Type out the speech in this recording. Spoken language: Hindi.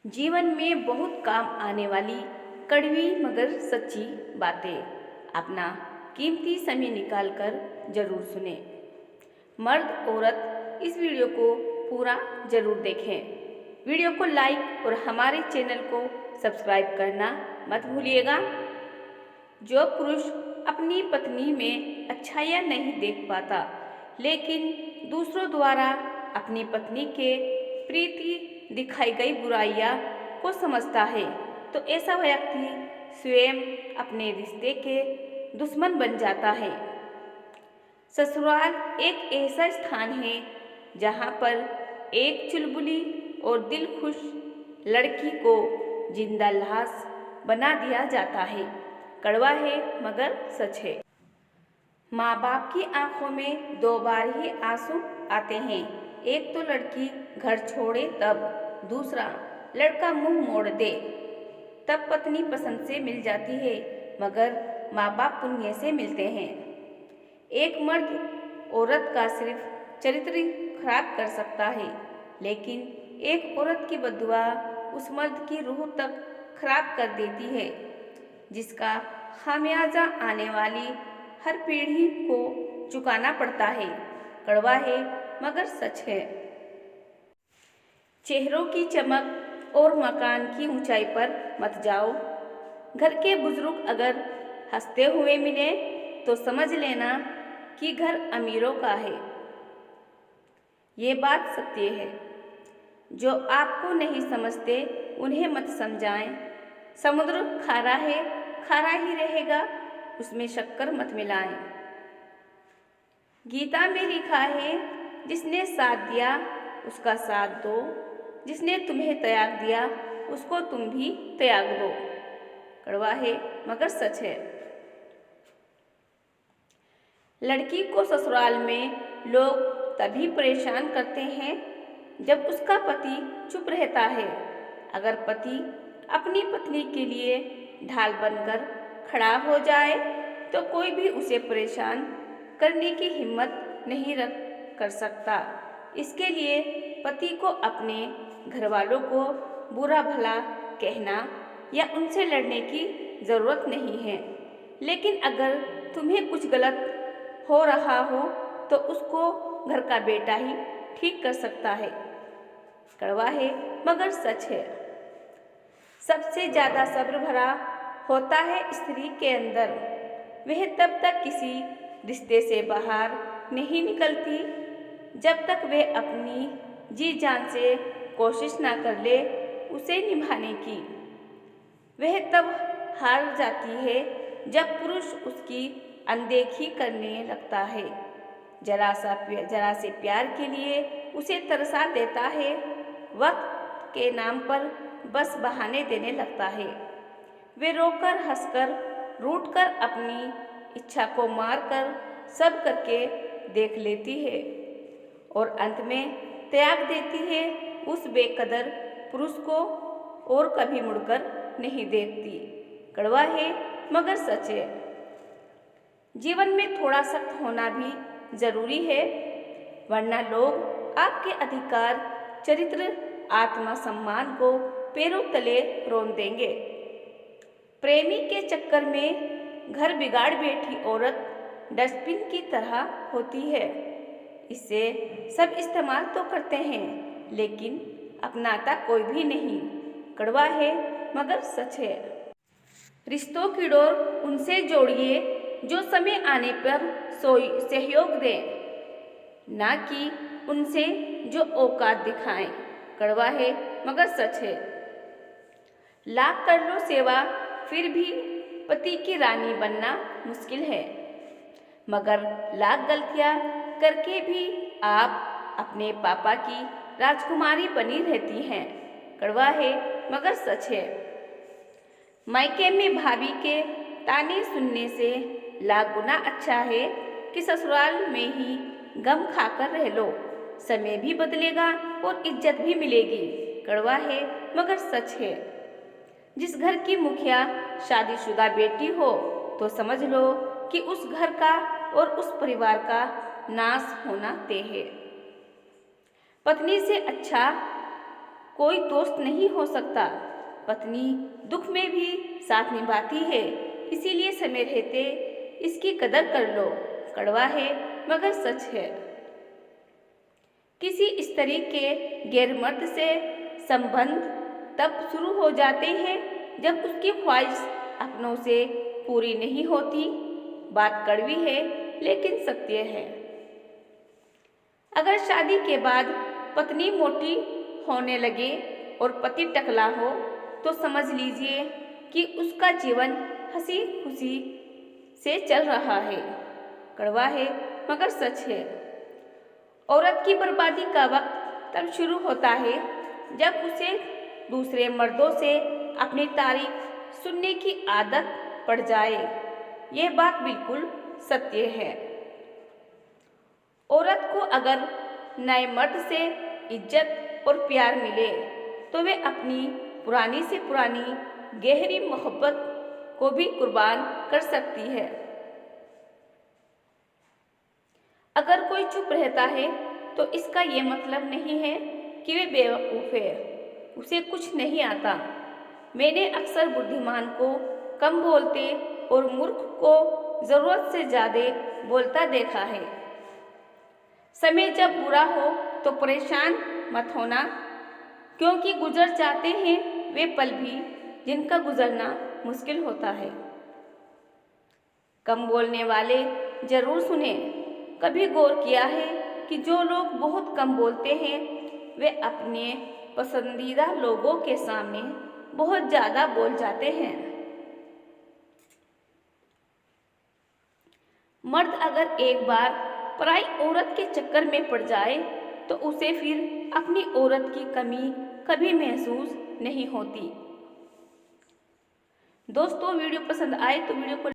जीवन में बहुत काम आने वाली कड़वी मगर सच्ची बातें अपना कीमती समय निकालकर जरूर सुने। मर्द औरत इस वीडियो को पूरा जरूर देखें। वीडियो को लाइक और हमारे चैनल को सब्सक्राइब करना मत भूलिएगा। जो पुरुष अपनी पत्नी में अच्छाइयाँ नहीं देख पाता लेकिन दूसरों द्वारा अपनी पत्नी के प्रति दिखाई गई बुराइयां को समझता है तो ऐसा व्यक्ति स्वयं अपने रिश्ते के दुश्मन बन जाता है। ससुराल एक ऐसा स्थान है जहाँ पर एक चुलबुली और दिल खुश लड़की को जिंदा लाश बना दिया जाता है। कड़वा है मगर सच है। माँ बाप की आंखों में दो बार ही आंसू आते हैं, एक तो लड़की घर छोड़े तब, दूसरा लड़का मुंह मोड़ दे तब। पत्नी पसंद से मिल जाती है मगर माँ बाप पुण्य से मिलते हैं। एक मर्द औरत का सिर्फ चरित्र खराब कर सकता है लेकिन एक औरत की बददुआ उस मर्द की रूह तक खराब कर देती है, जिसका खामियाजा आने वाली हर पीढ़ी को चुकाना पड़ता है। कड़वा है मगर सच है। चेहरों की चमक और मकान की ऊंचाई पर मत जाओ। घर के बुजुर्ग अगर हंसते हुए मिले तो समझ लेना कि घर अमीरों का है। ये बात सत्य है। जो आपको नहीं समझते उन्हें मत समझाएं। समुद्र खारा है, खारा ही रहेगा, उसमें शक्कर मत मिलाएं। गीता में लिखा है, जिसने साथ दिया उसका साथ दो, जिसने तुम्हें त्याग दिया उसको तुम भी त्याग दो। कड़वा है मगर सच है। लड़की को ससुराल में लोग तभी परेशान करते हैं जब उसका पति चुप रहता है। अगर पति अपनी पत्नी के लिए ढाल बनकर खड़ा हो जाए तो कोई भी उसे परेशान करने की हिम्मत नहीं कर सकता। इसके लिए पति को अपने घरवालों को बुरा भला कहना या उनसे लड़ने की ज़रूरत नहीं है। लेकिन अगर तुम्हें कुछ गलत हो रहा हो तो उसको घर का बेटा ही ठीक कर सकता है। कड़वा है मगर सच है। सबसे ज़्यादा सब्र भरा होता है स्त्री के अंदर। वह तब तक किसी रिश्ते से बाहर नहीं निकलती जब तक वह अपनी जी जान से कोशिश ना कर ले उसे निभाने की। वह तब हार जाती है जब पुरुष उसकी अनदेखी करने लगता है, जरा से प्यार के लिए उसे तरसा देता है, वक्त के नाम पर बस बहाने देने लगता है। वे रोकर हंसकर रूठकर अपनी इच्छा को मारकर सब करके देख लेती है और अंत में त्याग देती है उस बेकदर पुरुष को और कभी मुड़कर नहीं देखती। कड़वा है मगर सच है। जीवन में थोड़ा सख्त होना भी जरूरी है, वरना लोग आपके अधिकार, चरित्र, आत्मसम्मान को पैरों तले रोन देंगे। प्रेमी के चक्कर में घर बिगाड़ बैठी औरत डस्टबिन की तरह होती है। इसे सब इस्तेमाल तो करते हैं लेकिन अपनाता कोई भी नहीं। कड़वा है मगर सच है। रिश्तों की डोर उनसे जोड़िए जो समय आने पर सहयोग दें, ना कि उनसे जो औकात दिखाएं। कड़वा है मगर सच है। लाख कर लो सेवा फिर भी पति की रानी बनना मुश्किल है, मगर लाख गलतियां करके भी आप अपने पापा की राजकुमारी बनी रहती हैं। कड़वा है मगर सच है। मायके में भाभी के ताने सुनने से लाख गुना अच्छा है कि ससुराल में ही गम खाकर रह लो। समय भी बदलेगा और इज्जत भी मिलेगी। कड़वा है मगर सच है। जिस घर की मुखिया शादीशुदा बेटी हो तो समझ लो कि उस घर का और उस परिवार का नाश होना तय है। पत्नी से अच्छा कोई दोस्त नहीं हो सकता। पत्नी दुख में भी साथ निभाती है, इसीलिए समय रहते इसकी कदर कर लो। कड़वा है मगर सच है। किसी स्त्री के गैरमर्द से संबंध तब शुरू हो जाते हैं जब उसकी ख्वाहिश अपनों से पूरी नहीं होती। बात कड़वी है लेकिन सत्य है। अगर शादी के बाद पत्नी मोटी होने लगे और पति टकला हो तो समझ लीजिए कि उसका जीवन हंसी खुशी से चल रहा है। कड़वा है मगर सच है। औरत की बर्बादी का वक्त तब शुरू होता है जब उसे दूसरे मर्दों से अपनी तारीफ सुनने की आदत पड़ जाए। यह बात बिल्कुल सत्य है। औरत को अगर नए मर्द से इज्जत और प्यार मिले तो वे अपनी पुरानी से पुरानी गहरी मोहब्बत को भी कुर्बान कर सकती है। अगर कोई चुप रहता है तो इसका ये मतलब नहीं है कि वे बेवकूफ़ है, उसे कुछ नहीं आता। मैंने अक्सर बुद्धिमान को कम बोलते और मूर्ख को ज़रूरत से ज़्यादा बोलता देखा है। समय जब बुरा हो तो परेशान मत होना, क्योंकि गुजर जाते हैं वे पल भी जिनका गुजरना मुश्किल होता है। कम बोलने वाले जरूर सुने। कभी गौर किया है कि जो लोग बहुत कम बोलते हैं वे अपने पसंदीदा लोगों के सामने बहुत ज़्यादा बोल जाते हैं। मर्द अगर एक बार पराई औरत के चक्कर में पड़ जाए तो उसे फिर अपनी औरत की कमी कभी महसूस नहीं होती। दोस्तों, वीडियो पसंद आए तो वीडियो को